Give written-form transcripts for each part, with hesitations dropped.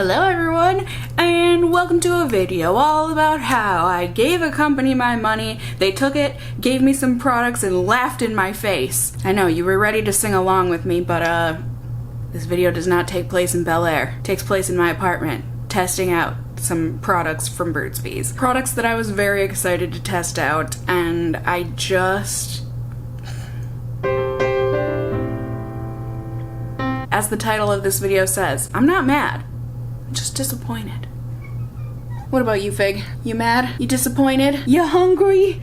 Hello everyone, and welcome to a video all about how I gave a company my money, they took it, gave me some products, and laughed in my face. I know, you were ready to sing along with me, but this video does not take place in Bel Air. It takes place in my apartment, testing out some products from Burt's Bees. Products that I was very excited to test out, and I just... As the title of this video says, I'm not mad. Just disappointed. What about you, Fig? You mad? You disappointed? You hungry?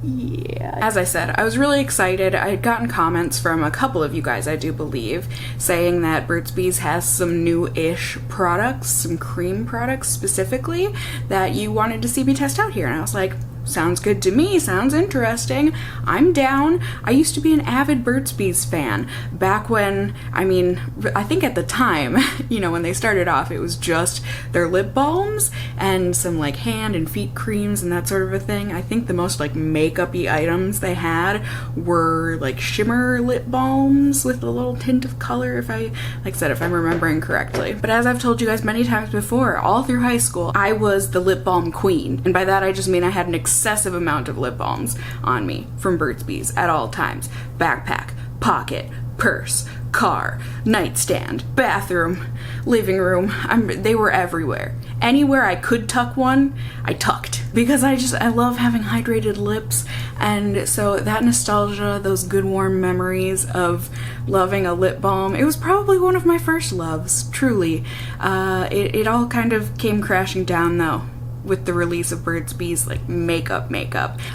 Yeah. As I said, I was really excited. I had gotten comments from a couple of you guys, I do believe, saying that Burt's Bees has some new-ish products, some cream products specifically, that you wanted to see me test out here. And I was like, sounds good to me, sounds interesting, I'm down. I used to be an avid Burt's Bees fan back when, I think at the time, you know, when they started off, it was just their lip balms and some like hand and feet creams and that sort of a thing. I think the most like makeup-y items they had were like shimmer lip balms with a little tint of color, if I'm remembering correctly. But as I've told you guys many times before, all through high school, I was the lip balm queen. And by that I just mean I had an excessive amount of lip balms on me from Burt's Bees at all times. Backpack, pocket, purse, car, nightstand, bathroom, living room. They were everywhere. Anywhere I could tuck one, I tucked. Because I love having hydrated lips, and so that nostalgia, those good warm memories of loving a lip balm, it was probably one of my first loves, truly. It all kind of came crashing down though with the release of Burt's Bees like makeup.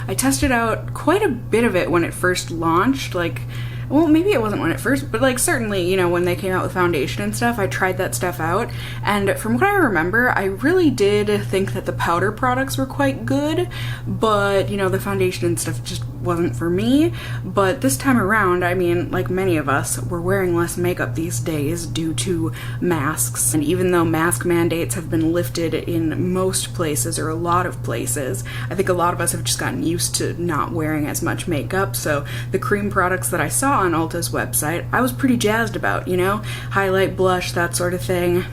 I tested out quite a bit of it when it first launched, well, maybe it wasn't when it first, but like certainly, you know, when they came out with foundation and stuff, I tried that stuff out, and from what I remember, I really did think that the powder products were quite good, but, you know, the foundation and stuff just wasn't for me. But this time around, I mean, like many of us, we're wearing less makeup these days due to masks, and even though mask mandates have been lifted in most places, or a lot of places, I think a lot of us have just gotten used to not wearing as much makeup, so the cream products that I saw on Ulta's website, I was pretty jazzed about, you know? Highlight, blush, that sort of thing.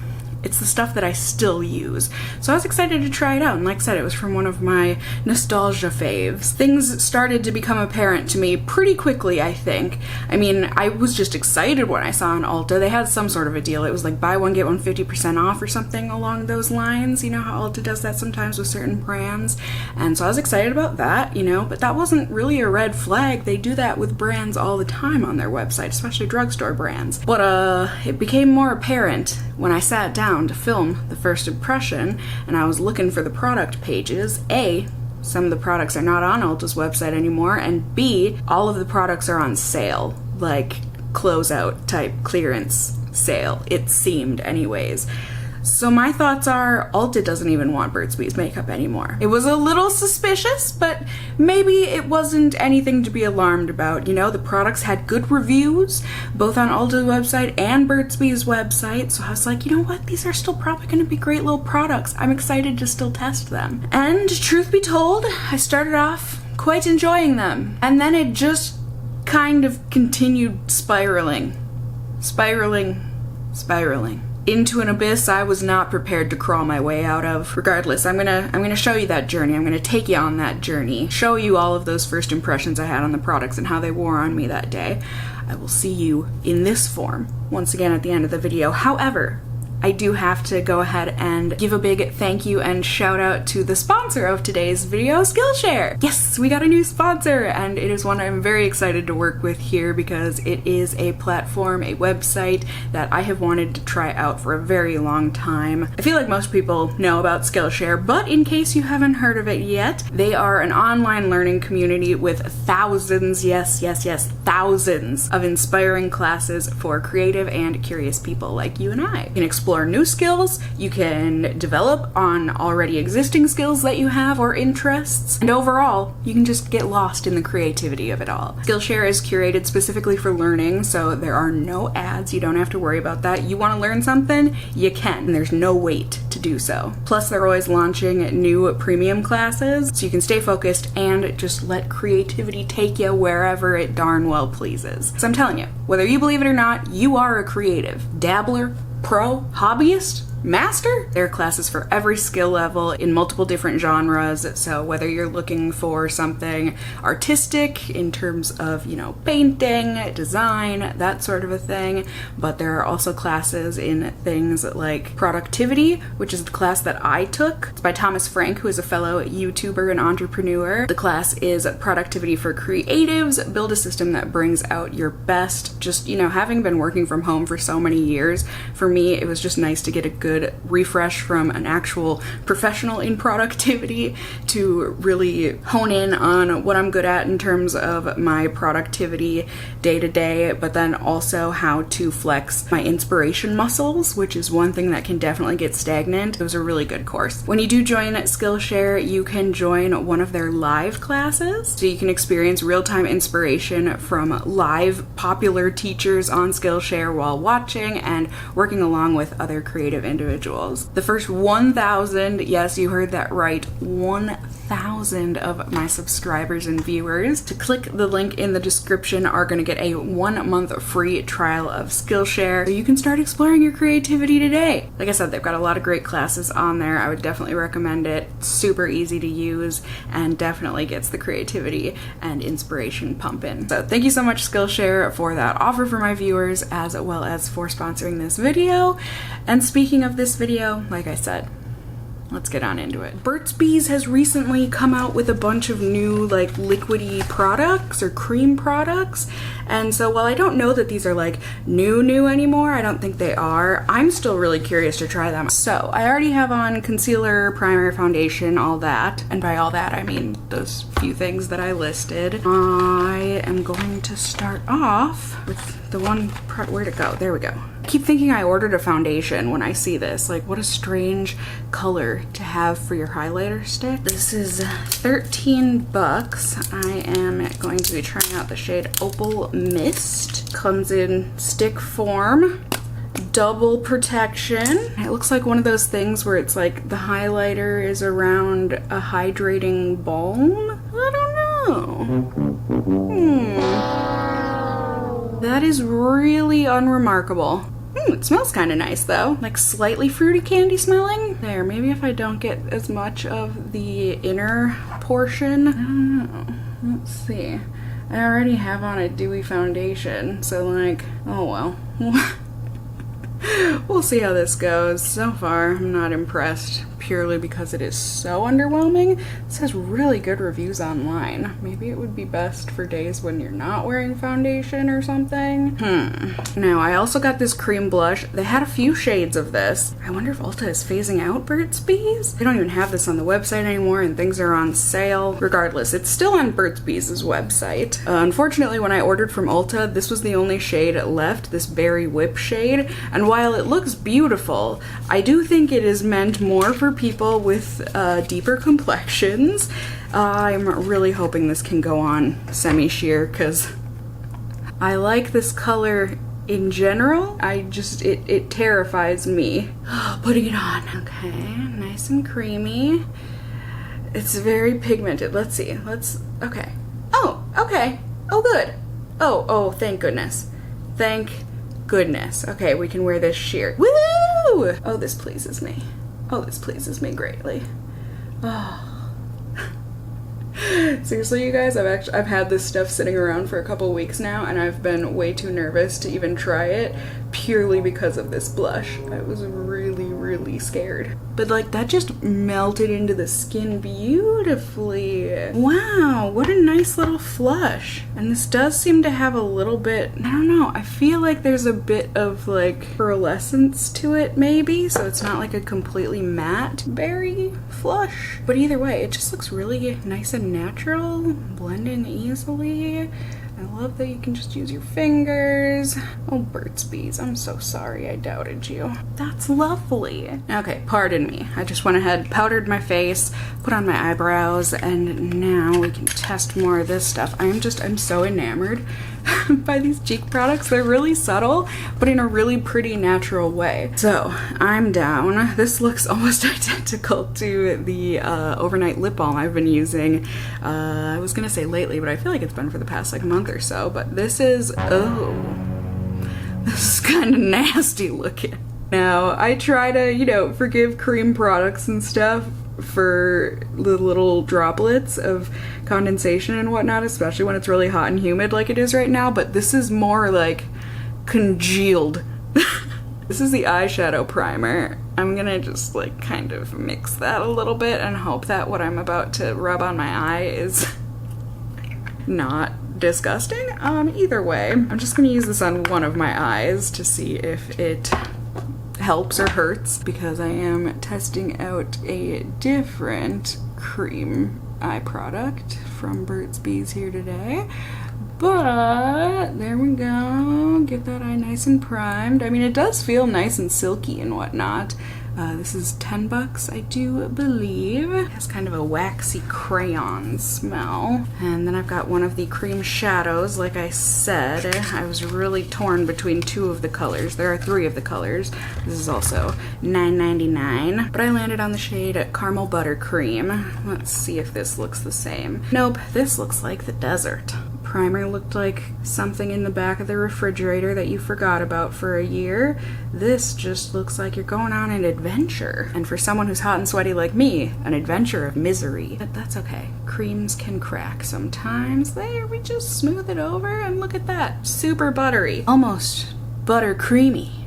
It's the stuff that I still use. So I was excited to try it out, and like I said, it was from one of my nostalgia faves. Things started to become apparent to me pretty quickly, I think. I mean, I was just excited when I saw on Ulta. They had some sort of a deal. It was like buy one, get one 50% off or something along those lines. You know how Ulta does that sometimes with certain brands? And so I was excited about that, you know, but that wasn't really a red flag. They do that with brands all the time on their website, especially drugstore brands. But it became more apparent when I sat down to film the first impression and I was looking for the product pages. A, some of the products are not on Ulta's website anymore, and B, all of the products are on sale, like closeout type clearance sale, it seemed anyways. So my thoughts are, Ulta doesn't even want Burt's Bees makeup anymore. It was a little suspicious, but maybe it wasn't anything to be alarmed about. You know, the products had good reviews, both on Ulta's website and Burt's Bees website, so I was like, you know what, these are still probably gonna be great little products. I'm excited to still test them. And truth be told, I started off quite enjoying them. And then it just kind of continued spiraling into an abyss I was not prepared to crawl my way out of. Regardless, I'm gonna show you that journey. I'm gonna take you on that journey, show you all of those first impressions I had on the products and how they wore on me that day. I will see you in this form once again at the end of the video. However, I do have to go ahead and give a big thank you and shout out to the sponsor of today's video, Skillshare. Yes, we got a new sponsor, and it is one I'm very excited to work with here because it is a platform, a website that I have wanted to try out for a very long time. I feel like most people know about Skillshare, but in case you haven't heard of it yet, they are an online learning community with thousands, yes, thousands of inspiring classes for creative and curious people like you and I. You can explore new skills, you can develop on already existing skills that you have or interests, and overall, you can just get lost in the creativity of it all. Skillshare is curated specifically for learning, so there are no ads, you don't have to worry about that. You want to learn something? You can, and there's no wait to do so. Plus, they're always launching new premium classes, so you can stay focused and just let creativity take you wherever it darn well pleases. So I'm telling you, whether you believe it or not, you are a creative. Dabbler, pro, hobbyist, master. There are classes for every skill level in multiple different genres. So whether you're looking for something artistic in terms of, you know, painting, design, that sort of a thing, but there are also classes in things like productivity, which is the class that I took. It's by Thomas Frank, who is a fellow YouTuber and entrepreneur. The class is productivity for creatives. Build a system that brings out your best. Just, you know, having been working from home for so many years, for me, it was just nice to get a good refresh from an actual professional in productivity to really hone in on what I'm good at in terms of my productivity day to day, but then also how to flex my inspiration muscles, which is one thing that can definitely get stagnant. It was a really good course. When you do join Skillshare, you can join one of their live classes, so you can experience real-time inspiration from live popular teachers on Skillshare while watching and working along with other creative individuals. The first 1,000, yes, you heard that right, 1,000 of my subscribers and viewers to click the link in the description are going to get a 1-month free trial of Skillshare, so you can start exploring your creativity today. Like I said, they've got a lot of great classes on there. I would definitely recommend it. Super easy to use and definitely gets the creativity and inspiration pumping. So thank you so much, Skillshare, for that offer for my viewers, as well as for sponsoring this video. And speaking of this video, like I said, let's get on into it. Burt's Bees has recently come out with a bunch of new like liquidy products or cream products, and so while I don't know that these are like new anymore, I don't think they are, I'm still really curious to try them. So I already have on concealer, primer, foundation, all that, and by all that I mean those few things that I listed. I am going to start off with the one where'd it go? There we go. I keep thinking I ordered a foundation when I see this. Like, what a strange color to have for your highlighter stick. This is 13 bucks. I am going to be trying out the shade Opal Mist. Comes in stick form, double protection. It looks like one of those things where it's like the highlighter is around a hydrating balm. I don't know. That is really unremarkable. It smells kind of nice though, like slightly fruity candy smelling. There, maybe if I don't get as much of the inner portion. I don't know. Let's see. I already have on a dewy foundation, so like, oh well. We'll see how this goes. So far, I'm not impressed, purely because it is so underwhelming. This has really good reviews online. Maybe it would be best for days when you're not wearing foundation or something. Now, I also got this cream blush. They had a few shades of this. I wonder if Ulta is phasing out Burt's Bees? They don't even have this on the website anymore, and things are on sale. Regardless, it's still on Burt's Bees' website. Unfortunately, when I ordered from Ulta, this was the only shade left, this Berry Whip shade, and while it looks beautiful, I do think it is meant more for people with deeper complexions. I'm really hoping this can go on semi-sheer because I like this color in general. It terrifies me putting it on. Okay, nice and creamy. It's very pigmented. Let's see. Okay. Oh, okay. Oh, good. Oh, thank goodness. Thank goodness. Okay, we can wear this sheer. Woo! Oh, this pleases me. Oh, this pleases me greatly. Oh. Seriously, you guys, I've had this stuff sitting around for a couple weeks now, and I've been way too nervous to even try it, purely because of this blush. I was really scared. But like, that just melted into the skin beautifully. Wow, what a nice little flush. And this does seem to have a little bit, I don't know, I feel like there's a bit of like pearlescence to it maybe, so it's not like a completely matte berry flush. But either way, it just looks really nice and natural, blend in easily. I love that you can just use your fingers. Oh, Burt's Bees, I'm so sorry I doubted you. That's lovely. Okay, pardon me. I just went ahead, powdered my face, put on my eyebrows, and now we can test more of this stuff. I'm so enamored by these cheek products. They're really subtle, but in a really pretty natural way. So, I'm down. This looks almost identical to the overnight lip balm I've been using. I was gonna say lately, but I feel like it's been for the past like month or so, but this is, oh, this is kind of nasty looking. Now, I try to, you know, forgive cream products and stuff for the little droplets of condensation and whatnot, especially when it's really hot and humid like it is right now, but this is more like congealed. This is the eyeshadow primer. I'm gonna just like kind of mix that a little bit and hope that what I'm about to rub on my eye is not disgusting. Either way, I'm just gonna use this on one of my eyes to see if it helps or hurts, because I am testing out a different cream eye product from Burt's Bees here today. But there we go, get that eye nice and primed. I mean, it does feel nice and silky and whatnot. This is $10, I do believe. It has kind of a waxy crayon smell. And then I've got one of the cream shadows. Like I said, I was really torn between two of the colors. There are three of the colors. This is also $9.99. But I landed on the shade Caramel Buttercream. Let's see if this looks the same. Nope, this looks like the desert. Primer looked like something in the back of the refrigerator that you forgot about for a year. This just looks like you're going on an adventure. And for someone who's hot and sweaty like me, an adventure of misery. But that's okay. Creams can crack sometimes. There, we just smooth it over and look at that. Super buttery. Almost butter creamy.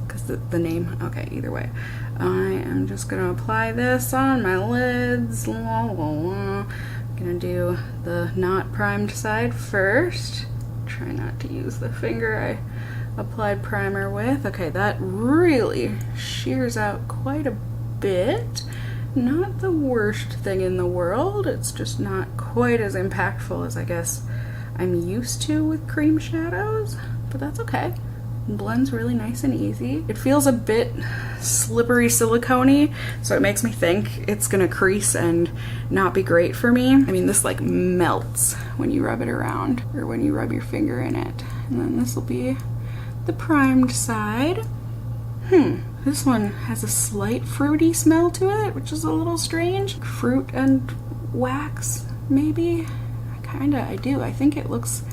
Because the name, okay, either way. I am just gonna apply this on my lids. La, la, la. Gonna do the not primed side first. Try not to use the finger I applied primer with. Okay, that really shears out quite a bit. Not the worst thing in the world. It's just not quite as impactful as I guess I'm used to with cream shadows, but that's okay. It blends really nice and easy. It feels a bit slippery silicone-y, so it makes me think it's gonna crease and not be great for me. I mean, this like melts when you rub it around, or when you rub your finger in it. And then this will be the primed side. This one has a slight fruity smell to it, which is a little strange. Fruit and wax, maybe? I do. I think it looks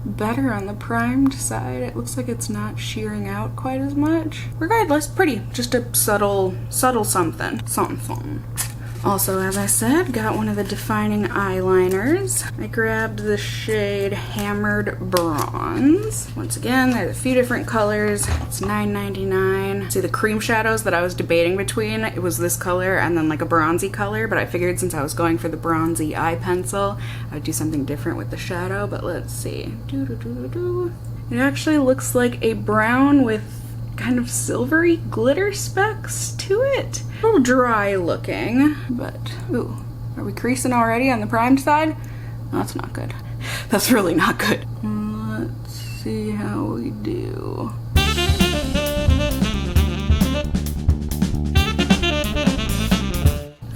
better on the primed side. It looks like it's not shearing out quite as much. Regardless, pretty. Just a subtle something. Something. Also, as I said, got one of the defining eyeliners. I grabbed the shade Hammered Bronze. Once again, there's a few different colors. It's $9.99. See, the cream shadows that I was debating between, it was this color and then like a bronzy color, but I figured since I was going for the bronzy eye pencil, I'd do something different with the shadow, but let's see. It actually looks like a brown with kind of silvery glitter specks to it. A little dry looking, but ooh, are we creasing already on the primed side? Oh, that's not good. That's really not good. Let's see how we do.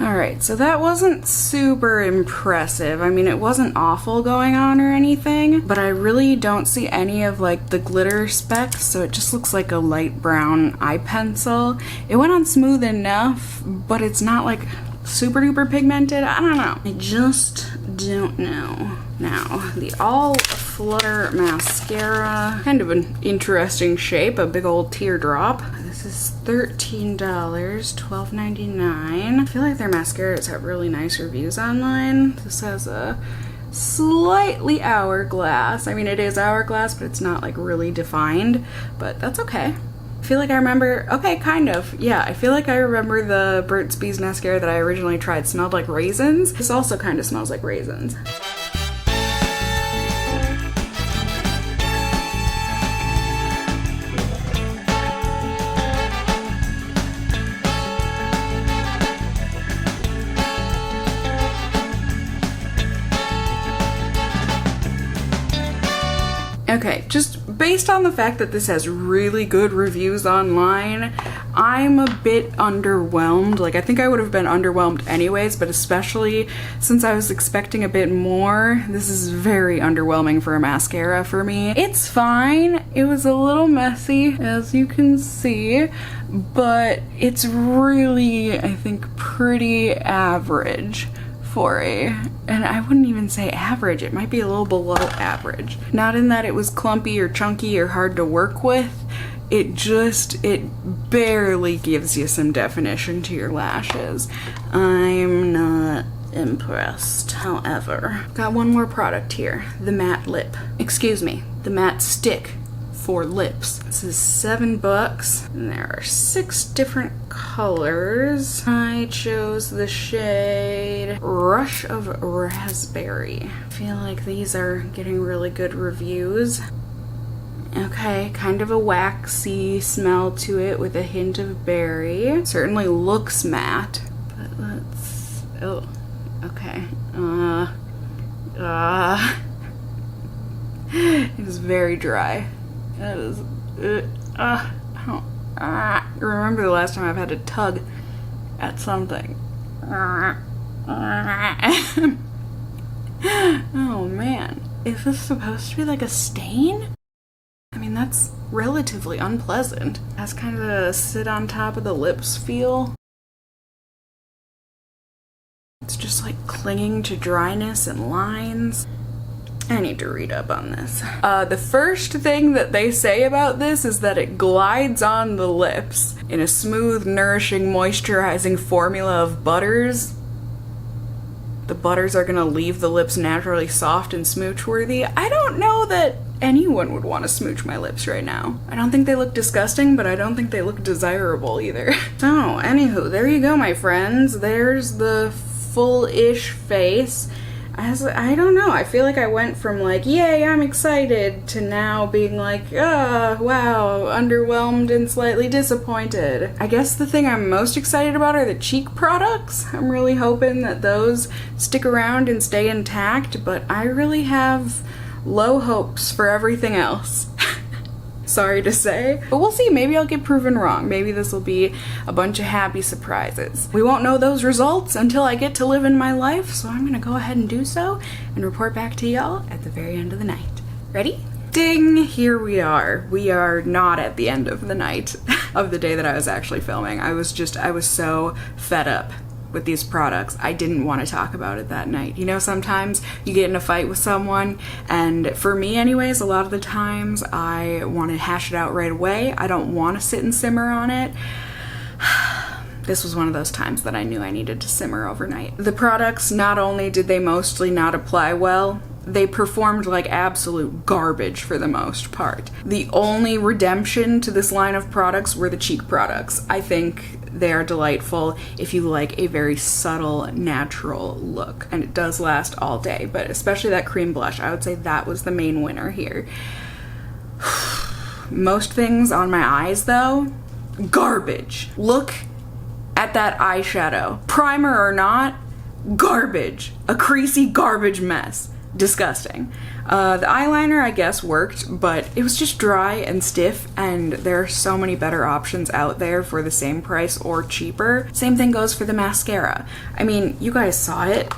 Alright, so that wasn't super impressive. I mean, it wasn't awful going on or anything, but I really don't see any of like the glitter specks, so it just looks like a light brown eye pencil. It went on smooth enough, but it's not like super duper pigmented. I don't know. I just don't know. Now, the All Flutter Mascara, kind of an interesting shape, a big old teardrop. This is $13, $12.99. I feel like their mascaras have really nice reviews online. This has a slightly hourglass. I mean, it is hourglass, but it's not like really defined, but that's okay. I feel like I remember, okay, kind of, yeah, I feel like I remember the Burt's Bees mascara that I originally tried smelled like raisins. This also kind of smells like raisins. Okay, just based on the fact that this has really good reviews online, I'm a bit underwhelmed. Like, I think I would have been underwhelmed anyways, but especially since I was expecting a bit more, this is very underwhelming for a mascara for me. It's fine. It was a little messy, as you can see, but it's really, I think, pretty average for and I wouldn't even say average, it might be a little below average. Not in that it was clumpy or chunky or hard to work with, it barely gives you some definition to your lashes. I'm not impressed. However, got one more product here. The matte lip. Excuse me, the matte stick for lips. This is $7 and there are 6 different colors. I chose the shade Rush of Raspberry. I feel like these are getting really good reviews. Okay, kind of a waxy smell to it with a hint of berry. Certainly looks matte, but let's, oh, okay. It is very dry. That is, I don't, remember the last time I've had to tug at something. Oh man, is this supposed to be like a stain? I mean, that's relatively unpleasant. It has kind of a sit on top of the lips feel. It's just like clinging to dryness and lines. I need to read up on this. The first thing that they say about this is that it glides on the lips in a smooth, nourishing, moisturizing formula of butters. The butters are gonna leave the lips naturally soft and smooch-worthy. I don't know that anyone would want to smooch my lips right now. I don't think they look disgusting, but I don't think they look desirable either. So, anywho, there you go, my friends. There's the full-ish face. I don't know, I feel like I went from like, yay, I'm excited, to now being like, wow, underwhelmed and slightly disappointed. I guess the thing I'm most excited about are the cheek products. I'm really hoping that those stick around and stay intact, but I really have low hopes for everything else. Sorry to say, but we'll see. Maybe I'll get proven wrong. Maybe this will be a bunch of happy surprises. We won't know those results until I get to live in my life, so I'm gonna go ahead and do so and report back to y'all at the very end of the night. Ready? Ding! Here we are. We are not at the end of the night of the day that I was actually filming. I was so fed up with these products. I didn't want to talk about it that night. You know, sometimes you get in a fight with someone, and for me anyways, a lot of the times I want to hash it out right away. I don't want to sit and simmer on it. This was one of those times that I knew I needed to simmer overnight. The products, not only did they mostly not apply well, they performed like absolute garbage for the most part. The only redemption to this line of products were the cheek products. I think they are delightful if you like a very subtle, natural look. And it does last all day, but especially that cream blush, I would say that was the main winner here. Most things on my eyes though, garbage. Look at that eyeshadow. Primer or not, garbage. A creasy garbage mess. Disgusting. The eyeliner, I guess, worked, but it was just dry and stiff, and there are so many better options out there for the same price or cheaper. Same thing goes for the mascara. I mean, you guys saw it,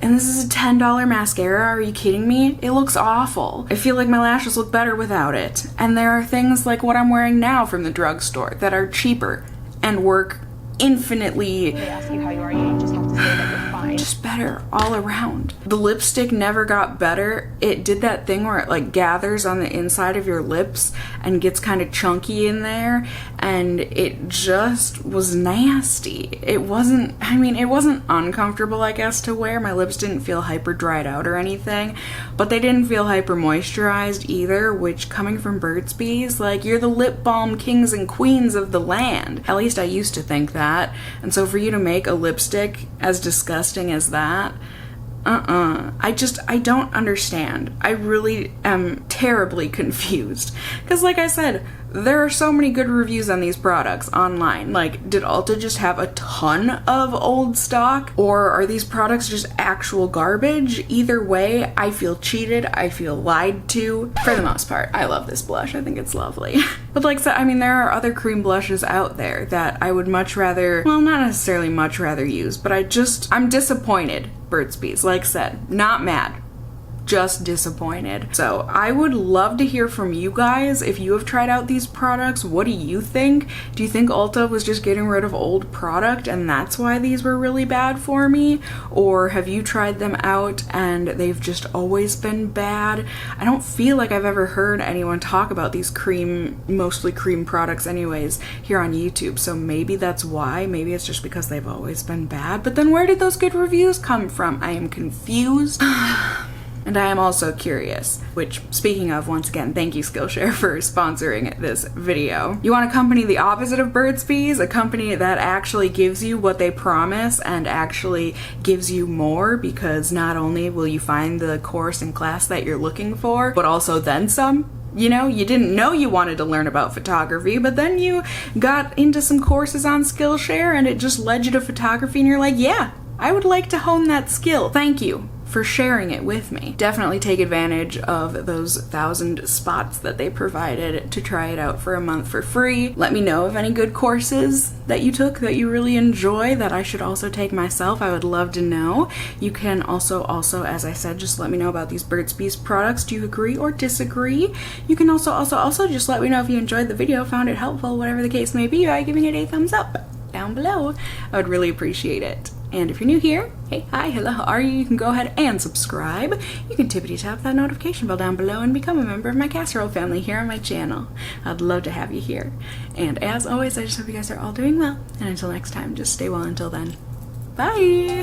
and this is a $10 mascara. Are you kidding me? It looks awful. I feel like my lashes look better without it. And there are things like what I'm wearing now from the drugstore that are cheaper and work infinitely. They ask you how you are, you just have to say that you're fine. Just better all around. The lipstick never got better. It did that thing where it like gathers on the inside of your lips and gets kind of chunky in there, and it just was nasty. It wasn't, I mean, it wasn't uncomfortable, I guess, to wear. My lips didn't feel hyper dried out or anything, but they didn't feel hyper moisturized either, which, coming from Burt's Bees, like, you're the lip balm kings and queens of the land. At least I used to think that. And so for you to make a lipstick as disgusting as that, I don't understand. I really am terribly confused. Because like I said, there are so many good reviews on these products online. Like, did Ulta just have a ton of old stock? Or are these products just actual garbage? Either way, I feel cheated. I feel lied to. For the most part, I love this blush. I think it's lovely. But like I said, I mean, there are other cream blushes out there that I would much rather, well, not necessarily much rather use, but I'm disappointed. Burt's Bees, like I said, not mad. just disappointed. So I would love to hear from you guys if you have tried out these products. What do you think? Do you think Ulta was just getting rid of old product and that's why these were really bad for me? Or have you tried them out and they've just always been bad? I don't feel like I've ever heard anyone talk about these mostly cream products anyways here on YouTube, so maybe that's why. Maybe it's just because they've always been bad. But then where did those good reviews come from? I am confused. And I am also curious, which, speaking of, once again, thank you Skillshare for sponsoring this video. You want a company the opposite of Burt's Bees? A company that actually gives you what they promise and actually gives you more, because not only will you find the course and class that you're looking for, but also then some. You know, you didn't know you wanted to learn about photography, but then you got into some courses on Skillshare and it just led you to photography and you're like, yeah, I would like to hone that skill. Thank you for sharing it with me. Definitely take advantage of those 1,000 spots that they provided to try it out for a month for free. Let me know of any good courses that you took that you really enjoy that I should also take myself. I would love to know. You can also, as I said, just let me know about these Burt's Bees products. Do you agree or disagree? You can also just let me know if you enjoyed the video, found it helpful, whatever the case may be, by giving it a thumbs up down below. I would really appreciate it. And if you're new here, hey, hi, hello, how are you? You can go ahead and subscribe. You can tippity tap that notification bell down below and become a member of my casserole family here on my channel. I'd love to have you here. And as always, I just hope you guys are all doing well. And until next time, just stay well until then. Bye!